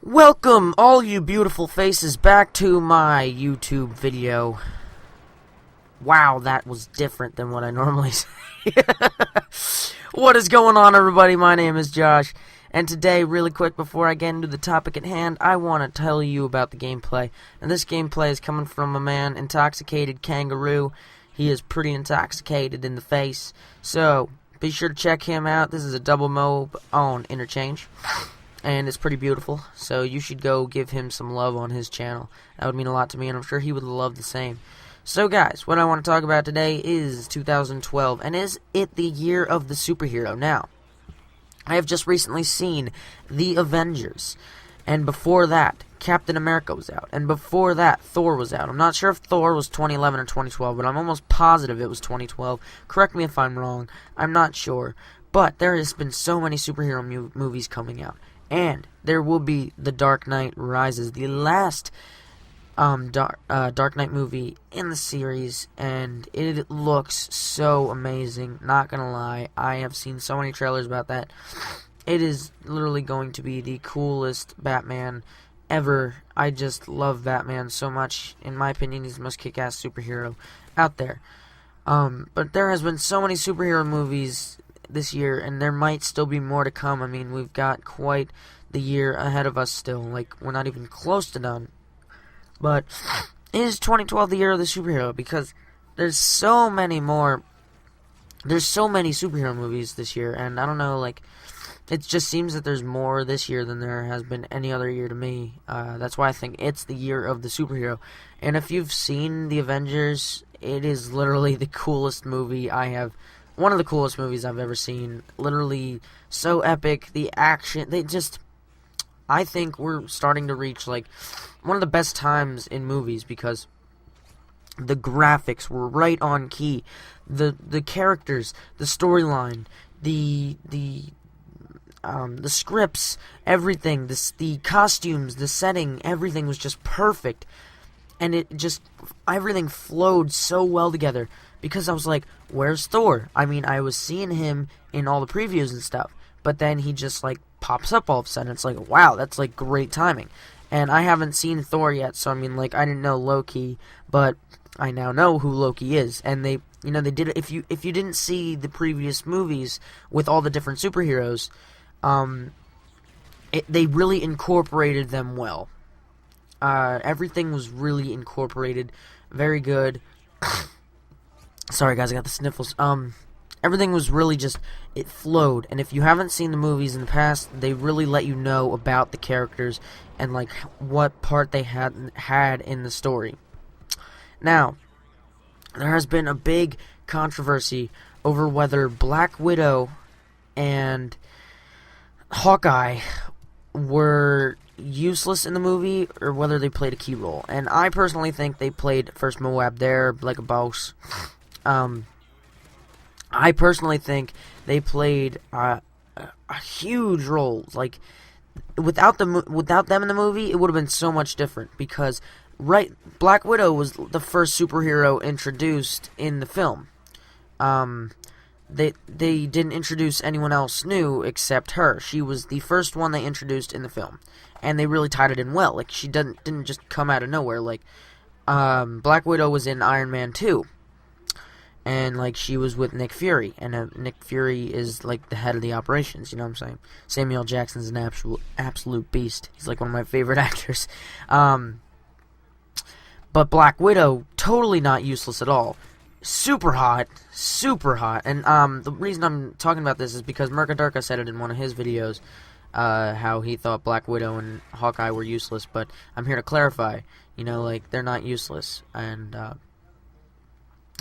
Welcome, all you beautiful faces, back to my YouTube video. Wow, that was different than what I normally say. What is going on, everybody? My name is Josh, and today, really quick, before I get into the topic at hand, I want to tell you about the gameplay. And this gameplay is coming from a man, Intoxicated Kangaroo. He is pretty intoxicated in the face, so be sure to check him out. This is a double mob on Interchange. And it's pretty beautiful, so you should go give him some love on his channel. That would mean a lot to me, and I'm sure he would love the same. So guys, what I want to talk about today is 2012, and is it the year of the superhero? Now, I have just recently seen the Avengers, and before that, Captain America was out, and before that, Thor was out. I'm not sure if Thor was 2011 or 2012, but I'm almost positive it was 2012. Correct me if I'm wrong, I'm not sure. But there has been so many superhero movies coming out. And there will be The Dark Knight Rises, the last Dark Knight movie in the series, and it looks so amazing, not gonna lie. I have seen so many trailers about that. It is literally going to be the coolest Batman ever. I just love Batman so much. In my opinion, he's the most kick-ass superhero out there. But there has been so many superhero movies this year, and there might still be more to come. I mean, we've got quite the year ahead of us still. Like, we're not even close to done. But is 2012 the year of the superhero? Because there's so many superhero movies this year, and I don't know, like, it just seems that there's more this year than there has been any other year to me. That's why I think it's the year of the superhero. And if you've seen the Avengers, it is literally the coolest movie one of the coolest movies I've ever seen. Literally so epic. The action, I think we're starting to reach like one of the best times in movies, because the graphics were right on key. The characters, the storyline, the scripts, everything, the costumes, the setting, everything was just perfect. And everything flowed so well together. Because I was like, where's Thor? I mean, I was seeing him in all the previews and stuff, but then he just, like, pops up all of a sudden. It's like, wow, that's, like, great timing. And I haven't seen Thor yet, so, I mean, like, I didn't know Loki, but I now know who Loki is. And they did it. If you didn't see the previous movies with all the different superheroes, they really incorporated them well. Everything was really incorporated, very good. Sorry guys, I got the sniffles. Everything was really it flowed. And if you haven't seen the movies in the past, they really let you know about the characters and like what part they had in the story. Now, there has been a big controversy over whether Black Widow and Hawkeye were useless in the movie or whether they played a key role. And I personally think they played First Moab there like a boss. I personally think they played a huge role. Like, without them in the movie, it would have been so much different. Because Black Widow was the first superhero introduced in the film. They didn't introduce anyone else new except her. She was the first one they introduced in the film, and they really tied it in well. Like, she didn't just come out of nowhere. Like, Black Widow was in Iron Man 2. And, like, she was with Nick Fury. And Nick Fury is, like, the head of the operations, you know what I'm saying? Samuel Jackson's an absolute beast. He's, like, one of my favorite actors. But Black Widow, totally not useless at all. Super hot. Super hot. And, the reason I'm talking about this is because Mercadurka said it in one of his videos, how he thought Black Widow and Hawkeye were useless. But I'm here to clarify, you know, like, they're not useless. And,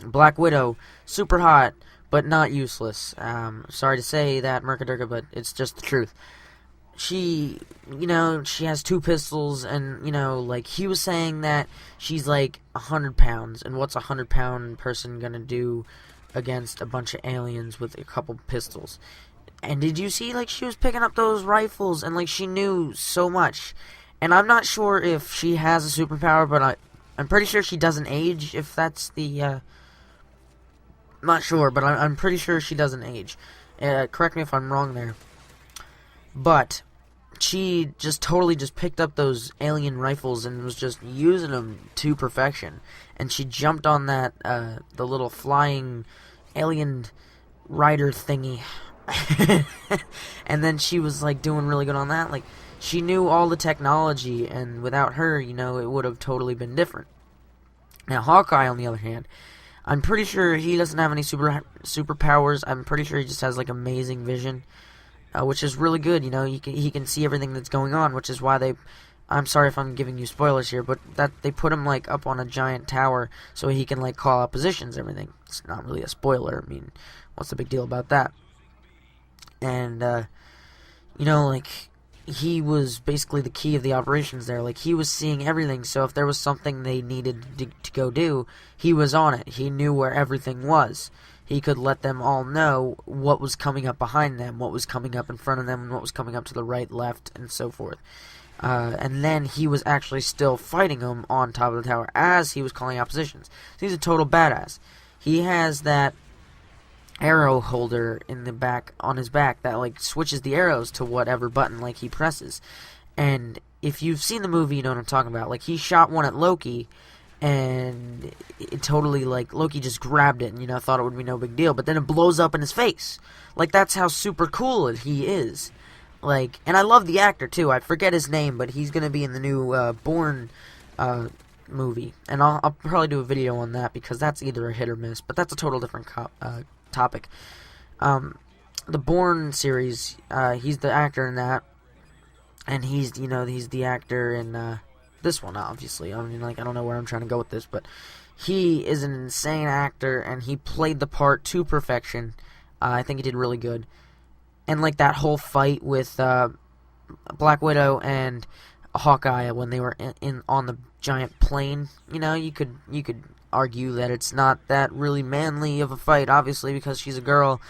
Black Widow, super hot, but not useless. Sorry to say that, Mercadurka, but it's just the truth. She has 2 pistols, and, like, he was saying that she's, like, 100 pounds, and what's a 100-pound person gonna do against a bunch of aliens with a couple pistols? And did you see, like, she was picking up those rifles, and, like, she knew so much. And I'm not sure if she has a superpower, but I'm pretty sure she doesn't age, if that's the, not sure, but I'm pretty sure she doesn't age. Correct me if I'm wrong there. But she just totally just picked up those alien rifles and was just using them to perfection. And she jumped on that, the little flying alien rider thingy. And then she was, like, doing really good on that. Like, she knew all the technology, and without her, you know, it would have totally been different. Now, Hawkeye, on the other hand, I'm pretty sure he doesn't have any superpowers. I'm pretty sure he just has, like, amazing vision. Which is really good, you know, he can see everything that's going on, which is why I'm sorry if I'm giving you spoilers here, but that they put him, like, up on a giant tower so he can, like, call out positions and everything. It's not really a spoiler. I mean, what's the big deal about that? And, you know, like, he was basically the key of the operations there. Like, he was seeing everything, so if there was something they needed to go do, he was on it. He knew where everything was. He could let them all know what was coming up behind them, what was coming up in front of them, and what was coming up to the right, left, and so forth. And then he was actually still fighting them on top of the tower as he was calling out positions. So he's a total badass. He has that arrow holder in the back, on his back, that, like, switches the arrows to whatever button, like, he presses. And if you've seen the movie, you know what I'm talking about. Like, he shot one at Loki, and it totally, like, Loki just grabbed it and, you know, thought it would be no big deal, but then it blows up in his face. Like, that's how super cool he is. Like, and I love the actor, too. I forget his name, but he's gonna be in the new, Bourne, movie. And I'll probably do a video on that, because that's either a hit or miss, but that's a total different topic. The Bourne series, he's the actor in that, and he's the actor in, this one, obviously. I mean, like, I don't know where I'm trying to go with this, but he is an insane actor, and he played the part to perfection. I think he did really good. And, like, that whole fight with Black Widow and Hawkeye when they were on the giant plane, you know, you could argue that it's not that really manly of a fight, obviously, because she's a girl,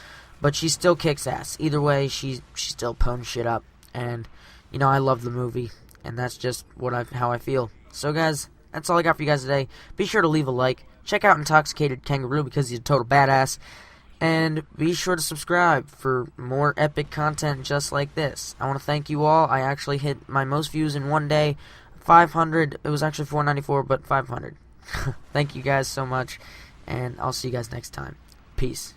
but she still kicks ass. Either way, she still pwned shit up, and, you know, I love the movie. And that's just how I feel. So, guys, that's all I got for you guys today. Be sure to leave a like. Check out Intoxicated Kangaroo because he's a total badass. And be sure to subscribe for more epic content just like this. I want to thank you all. I actually hit my most views in one day. 500. It was actually 494, but 500. Thank you guys so much. And I'll see you guys next time. Peace.